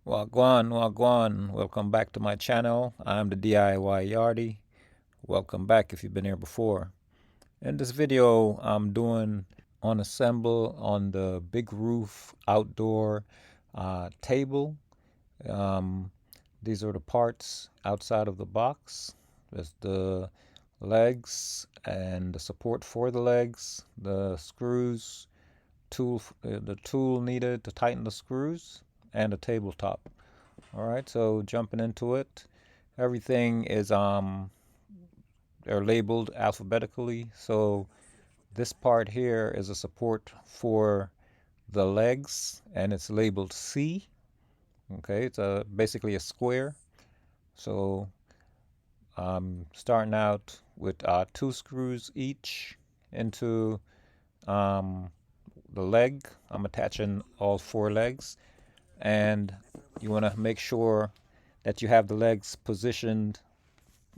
Wagwan, wagwan. Welcome back to my channel. I'm the DIY Yardie. Welcome back if you've been here before. In this video, I'm doing on assemble on the big roof outdoor table. Um, these are the parts outside of the box. There's the legs and the support for the legs, the screws, the tool needed to tighten the screws, and the tabletop. All right, so jumping into it, everything is they're labeled alphabetically. So this part here is a support for the legs, and it's labeled C. Okay, it's basically a square. So starting out with two screws each into um, the leg. I'm attaching all four legs, and you want to make sure that you have the legs positioned.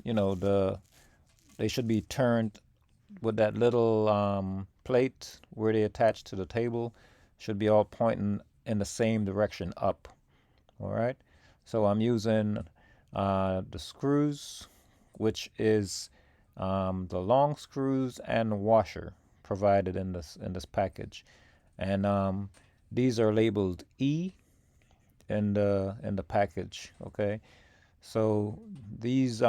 You know, they should be turned with that little plate where they attach to the table. Should be all pointing in the same direction up. All right. So I'm using the screws, which is the long screws and washer provided in this package, and these are labeled E in the package. Okay. So these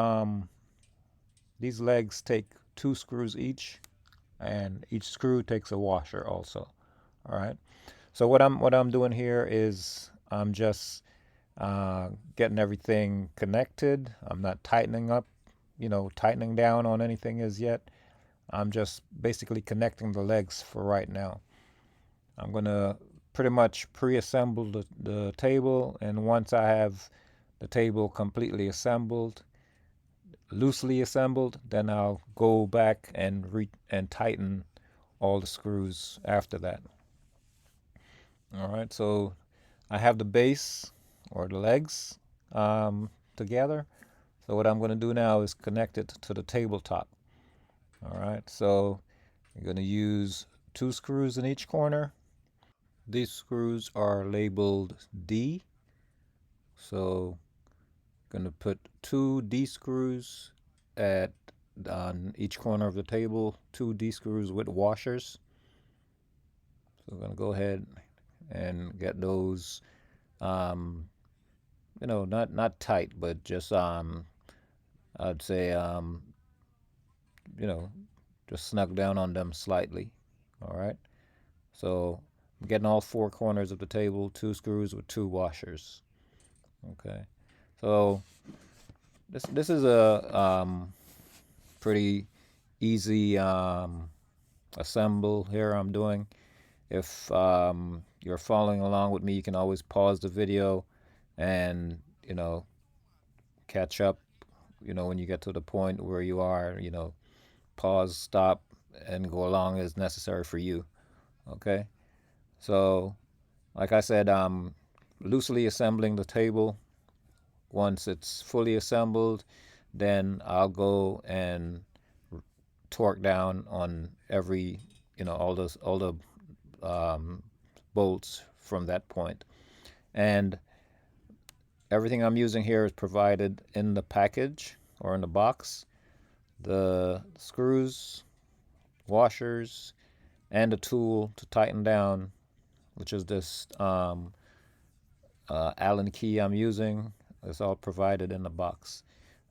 these legs take two screws each, and each screw takes a washer also. All right. So what I'm doing here is I'm just getting everything connected. I'm not tightening up, tightening down on anything as yet. I'm just basically connecting the legs for right now. I'm gonna pretty much pre-assemble the table, and once I have the table completely assembled, loosely assembled, then I'll go back and tighten all the screws after that. All right, so I have the base or the legs together. So what I'm going to do now is connect it to the tabletop. All right, so you're going to use two screws in each corner. These screws are labeled D. So I'm going to put two D screws at on each corner of the table, two D screws with washers. So we're going to go ahead and get those, um, not tight, but just I'd say you know, just snug down on them slightly. All right. So I'm getting all four corners of the table, two screws with two washers. Okay. So this is a pretty easy assemble here I'm doing. If you're following along with me, you can always pause the video and catch up. When you get to the point where you are, pause, stop, and go along as necessary for you. Okay. So, like I said, I'm loosely assembling the table. Once it's fully assembled, then I'll go and torque down on every, all the bolts from that point. And everything I'm using here is provided in the package or in the box. The screws, washers, and a tool to tighten down, which is this Allen key I'm using. It's all provided in the box.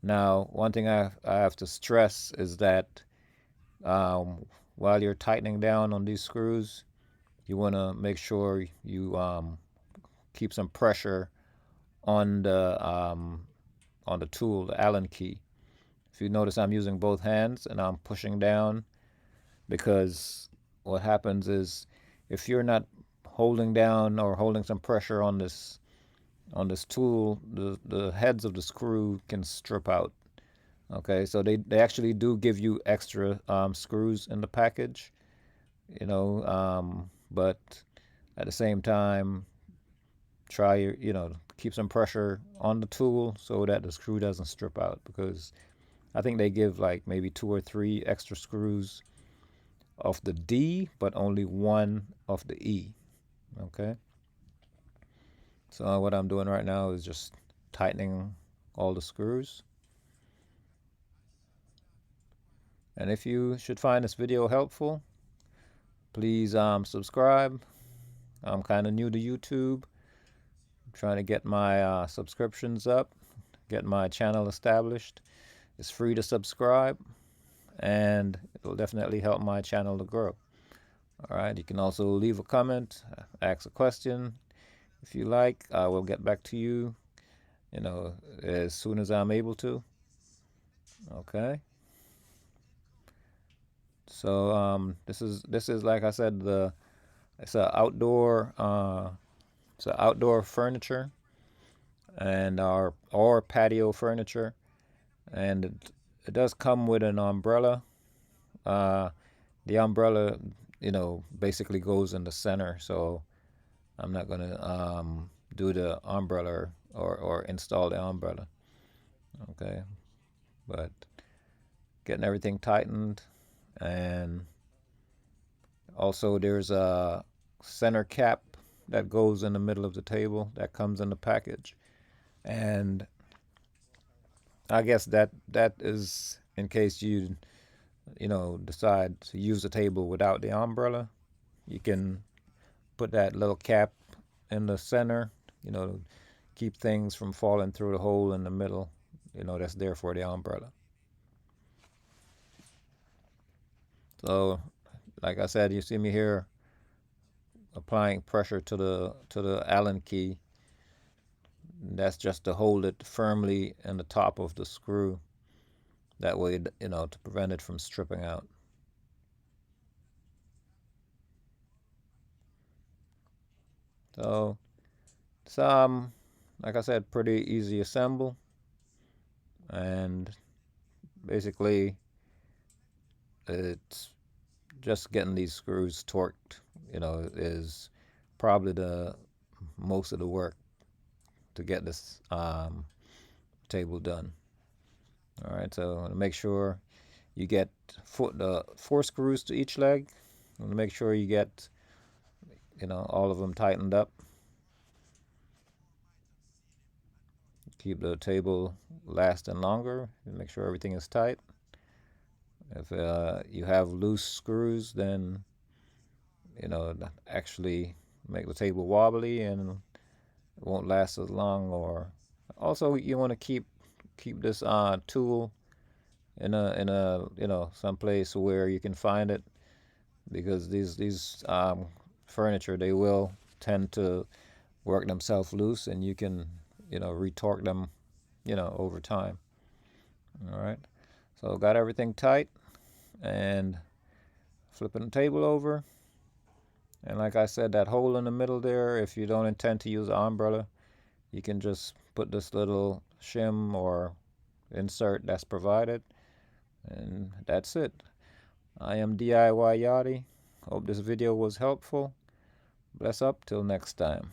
Now, one thing I have to stress is that while you're tightening down on these screws, you want to make sure you keep some pressure on the tool, the Allen key. If you notice, I'm using both hands and I'm pushing down, because what happens is if you're not holding down or holding some pressure on this tool, the heads of the screw can strip out. Okay, so they actually do give you extra screws in the package, but at the same time, try keep some pressure on the tool so that the screw doesn't strip out, because I think they give like maybe two or three extra screws of the D, but only one of the E. Okay. So what I'm doing right now is just tightening all the screws. And if you should find this video helpful, please subscribe. I'm kind of new to YouTube. I'm trying to get my subscriptions up, get my channel established. It's free to subscribe, and it'll definitely help my channel to grow. All right, you can also leave a comment, ask a question. If you like, I will get back to you, as soon as I'm able to. Okay. So this is like I said, it's a outdoor furniture and our patio furniture, and it does come with an umbrella. The umbrella, basically goes in the center, so I'm not gonna do the umbrella or install the umbrella. Okay, but getting everything tightened, and also there's a center cap that goes in the middle of the table that comes in the package, and I guess that is in case you decide to use the table without the umbrella. You can put that little cap in the center, to keep things from falling through the hole in the middle, that's there for the umbrella. So, like I said, you see me here applying pressure to the Allen key. That's just to hold it firmly in the top of the screw. That way, to prevent it from stripping out. So it's like I said, pretty easy assemble, and basically it's just getting these screws torqued, is probably the most of the work to get this table done. All right, so make sure you get four screws to each leg. Make sure you get all of them tightened up. Keep the table lasting longer. Make sure everything is tight. If you have loose screws, then actually make the table wobbly and it won't last as long. Or also, you want to keep this tool in a someplace where you can find it, because these furniture, they will tend to work themselves loose, and you can retorque them over time. All right, so got everything tight, and flipping the table over, and like I said, that hole in the middle there, if you don't intend to use an umbrella, you can just put this little shim or insert that's provided, and that's it. I am DIY Yachty. Hope this video was helpful. Bless up till next time.